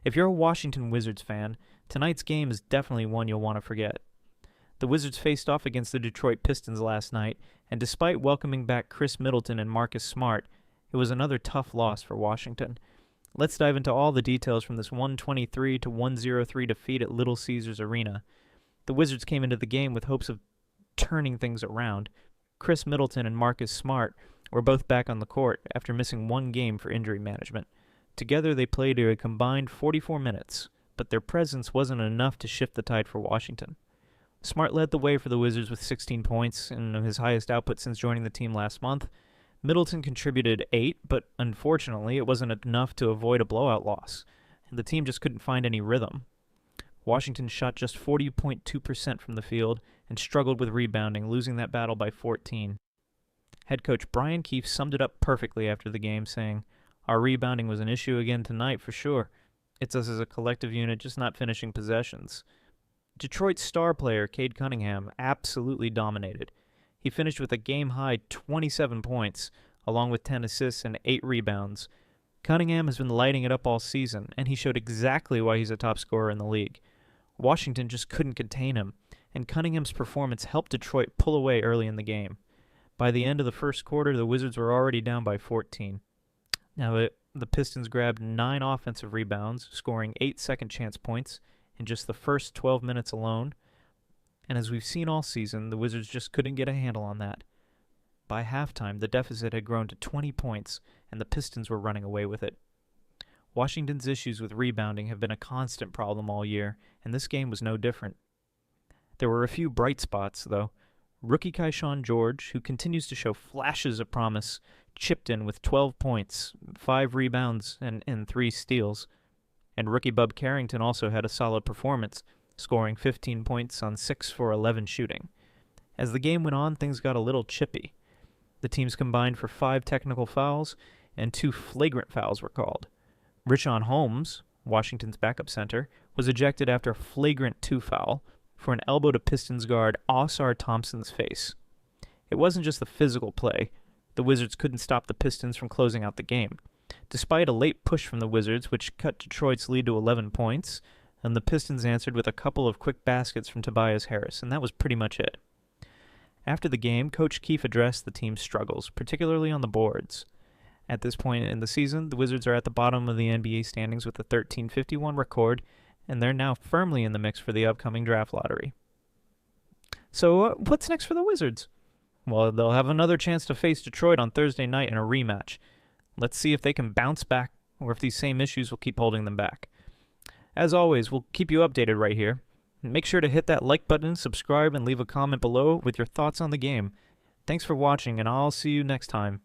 If you're a Washington Wizards fan, tonight's game is definitely one you'll want to forget. The Wizards faced off against the Detroit Pistons last night, and despite welcoming back Chris Middleton and Marcus Smart, it was another tough loss for Washington. Let's dive into all the details from this 123 to 103 defeat at Little Caesars Arena. The Wizards came into the game with hopes of turning things around. Chris Middleton and Marcus Smart were both back on the court after missing one game for injury management. Together they played a combined 44 minutes, but their presence wasn't enough to shift the tide for Washington. Smart led the way for the Wizards with 16 points and his highest output since joining the team last month. Middleton contributed 8, but unfortunately it wasn't enough to avoid a blowout loss, and the team just couldn't find any rhythm. Washington shot just 40.2% from the field and struggled with rebounding, losing that battle by 14. Head coach Brian Keefe summed it up perfectly after the game, saying, "Our rebounding was an issue again tonight for sure. It's us as a collective unit just not finishing possessions." Detroit's star player, Cade Cunningham, absolutely dominated. He finished with a game-high 27 points, along with 10 assists and 8 rebounds. Cunningham has been lighting it up all season, and he showed exactly why he's a top scorer in the league. Washington just couldn't contain him, and Cunningham's performance helped Detroit pull away early in the game. By the end of the first quarter, the Wizards were already down by 14. Now, the Pistons grabbed 9 offensive rebounds, scoring 8 second-chance points in just the first 12 minutes alone. And as we've seen all season, the Wizards just couldn't get a handle on that. By halftime, the deficit had grown to 20 points, and the Pistons were running away with it. Washington's issues with rebounding have been a constant problem all year, and this game was no different. There were a few bright spots, though. Rookie Keyshawn George, who continues to show flashes of promise, chipped in with 12 points, 5 rebounds, and 3 steals. And rookie Bub Carrington also had a solid performance, scoring 15 points on 6 for 11 shooting. As the game went on, things got a little chippy. The teams combined for 5 technical fouls, and 2 flagrant fouls were called. Richaun Holmes, Washington's backup center, was ejected after a flagrant 2 foul for an elbow to Pistons guard Osar Thompson's face. It wasn't just the physical play. The Wizards couldn't stop the Pistons from closing out the game. Despite a late push from the Wizards, which cut Detroit's lead to 11 points, and the Pistons answered with a couple of quick baskets from Tobias Harris, and that was pretty much it. After the game, Coach Keefe addressed the team's struggles, particularly on the boards. At this point in the season, the Wizards are at the bottom of the NBA standings with a 13-51 record, and they're now firmly in the mix for the upcoming draft lottery. So, what's next for the Wizards? Well, they'll have another chance to face Detroit on Thursday night in a rematch. Let's see if they can bounce back, or if these same issues will keep holding them back. As always, we'll keep you updated right here. Make sure to hit that like button, subscribe, and leave a comment below with your thoughts on the game. Thanks for watching, and I'll see you next time.